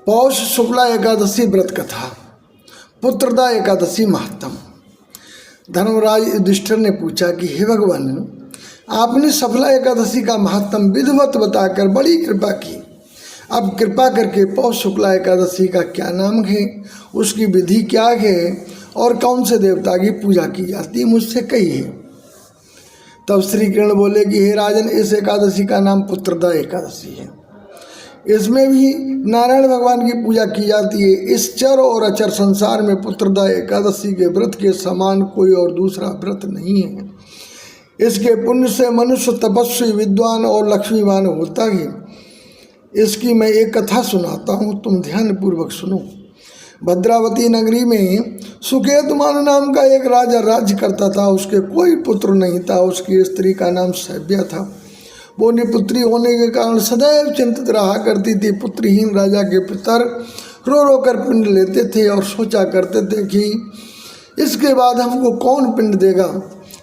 पौष शुक्ला एकादशी व्रत कथा। पुत्रदा एकादशी महात्म। धर्मराज युधिष्ठिर ने पूछा कि हे भगवान, आपने सफला एकादशी का महात्म विधिवत बताकर बड़ी कृपा की। अब कृपा करके पौष शुक्ला एकादशी का क्या नाम है, उसकी विधि क्या है और कौन से देवता की पूजा की जाती है, मुझसे कहिए। तब श्री कृष्ण बोले कि हे राजन, इस एकादशी का नाम पुत्रदा एकादशी है। इसमें भी नारायण भगवान की पूजा की जाती है। इस चर और अचर संसार में पुत्रदा एकादशी के व्रत के समान कोई और दूसरा व्रत नहीं है। इसके पुण्य से मनुष्य तपस्वी, विद्वान और लक्ष्मीवान होता है। इसकी मैं एक कथा सुनाता हूँ, तुम ध्यानपूर्वक सुनो। भद्रावती नगरी में सुकेतुमान नाम का एक राजा राज्य करता था। उसके कोई पुत्र नहीं था। उसकी स्त्री का नाम सैव्या था। वो निपुत्री होने के कारण सदैव चिंतित रहा करती थी। पुत्रहीन राजा के पितर रो रो कर पिंड लेते थे और सोचा करते थे कि इसके बाद हमको कौन पिंड देगा।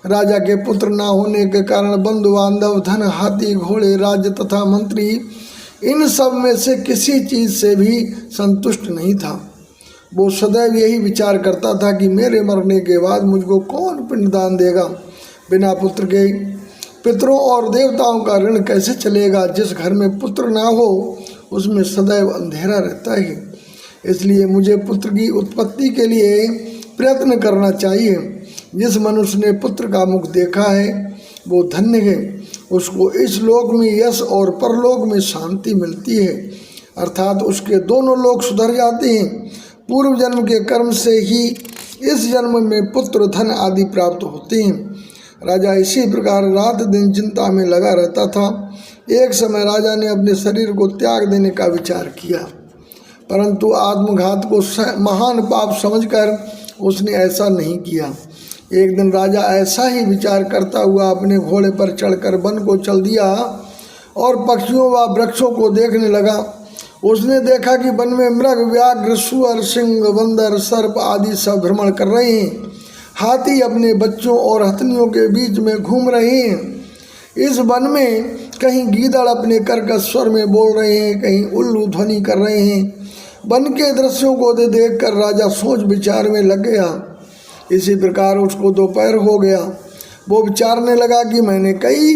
राजा के पुत्र ना होने के कारण बंधु बांधव, धन, हाथी, घोड़े, राज्य तथा मंत्री, इन सब में से किसी चीज़ से भी संतुष्ट नहीं था। वो सदैव यही विचार करता था कि मेरे मरने के बाद मुझको कौन पिंडदान देगा। बिना पुत्र के पितरों और देवताओं का ऋण कैसे चलेगा। जिस घर में पुत्र ना हो उसमें सदैव अंधेरा रहता है। इसलिए मुझे पुत्र की उत्पत्ति के लिए प्रयत्न करना चाहिए। जिस मनुष्य ने पुत्र का मुख देखा है वो धन्य है। उसको इस लोक में यश और परलोक में शांति मिलती है, अर्थात उसके दोनों लोक सुधर जाते हैं। पूर्व जन्म के कर्म से ही इस जन्म में पुत्र, धन आदि प्राप्त होते हैं। राजा इसी प्रकार रात दिन चिंता में लगा रहता था। एक समय राजा ने अपने शरीर को त्याग देने का विचार किया, परंतु आत्मघात को महान पाप समझकर उसने ऐसा नहीं किया। एक दिन राजा ऐसा ही विचार करता हुआ अपने घोड़े पर चढ़कर वन को चल दिया और पक्षियों व वृक्षों को देखने लगा। उसने देखा कि वन में मृग, व्याघ्र, सुअर, सिंह, बंदर, सर्प आदि सब भ्रमण कर रहे हैं। हाथी अपने बच्चों और हथनियों के बीच में घूम रहे हैं। इस वन में कहीं गीदड़ अपने कर्कश स्वर में बोल रहे हैं, कहीं उल्लू ध्वनि कर रहे हैं। वन के दृश्यों को देखकर राजा सोच विचार में लग गया। इसी प्रकार उसको दोपहर हो गया। वो विचारने लगा कि मैंने कई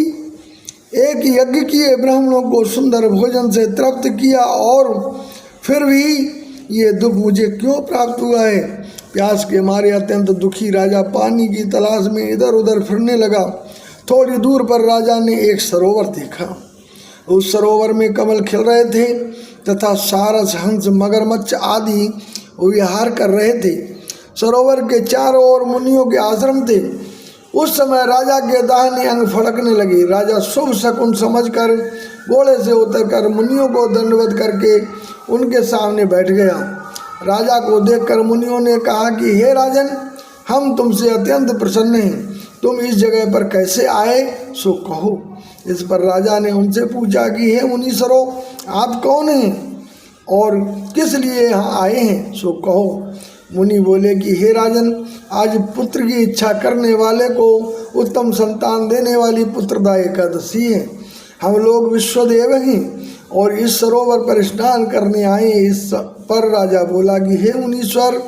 एक यज्ञ किए, ब्राह्मणों को सुंदर भोजन से तृप्त किया, और फिर भी ये दुख मुझे क्यों प्राप्त हुआ है। प्यास के मारे अत्यंत दुखी राजा पानी की तलाश में इधर उधर फिरने लगा। थोड़ी दूर पर राजा ने एक सरोवर देखा। उस सरोवर में कमल खिल रहे थे तथा सारस, हंस, मगरमच्छ आदि विहार कर रहे थे। सरोवर के चारों ओर मुनियों के आश्रम थे। उस समय राजा के दाहिने अंग फड़कने लगे। राजा शुभ शकुन समझकर घोड़े से उतरकर मुनियों को दंडवत करके उनके सामने बैठ गया। राजा को देखकर मुनियों ने कहा कि हे राजन, हम तुमसे अत्यंत प्रसन्न हैं। तुम इस जगह पर कैसे आए, सो कहो। इस पर राजा ने उनसे पूछा कि हे मुनीश्वरों, आप कौन हैं और किस लिए यहाँ आए हैं, सो कहो। मुनि बोले कि हे राजन, आज पुत्र की इच्छा करने वाले को उत्तम संतान देने वाली पुत्रदा एकादशी है। हम लोग विश्वदेव हैं और इस सरोवर पर स्नान करने आए। इस पर राजा बोला कि हे मुनीश्वर,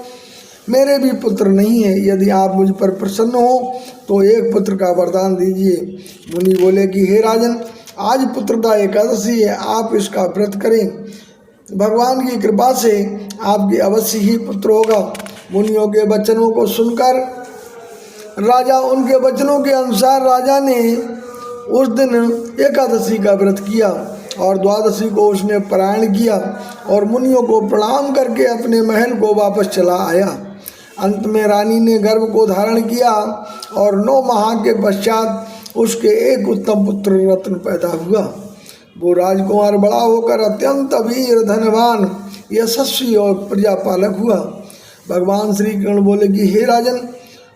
मेरे भी पुत्र नहीं है। यदि आप मुझ पर प्रसन्न हो तो एक पुत्र का वरदान दीजिए। मुनि बोले कि हे राजन, आज पुत्रदा एकादशी है, आप इसका व्रत करें। भगवान की कृपा से आपके अवश्य ही पुत्र होगा। मुनियों के वचनों को सुनकर राजा, उनके वचनों के अनुसार राजा ने उस दिन एकादशी का व्रत किया और द्वादशी को उसने पारायण किया और मुनियों को प्रणाम करके अपने महल को वापस चला आया। अंत में रानी ने गर्भ को धारण किया और 9 माह के पश्चात उसके एक उत्तम पुत्र रत्न पैदा हुआ। वो राजकुमार बड़ा होकर अत्यंत वीर, धनवान, यशस्वी और प्रजापालक हुआ। भगवान श्री कृष्ण बोले कि हे राजन,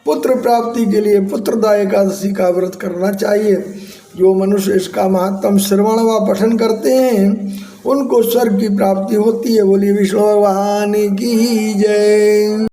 पुत्र प्राप्ति के लिए पुत्रदा एकादशी का व्रत करना चाहिए। जो मनुष्य इसका महात्म श्रवण व पठन करते हैं उनको स्वर्ग की प्राप्ति होती है। बोली विष्णु भगवान की जय।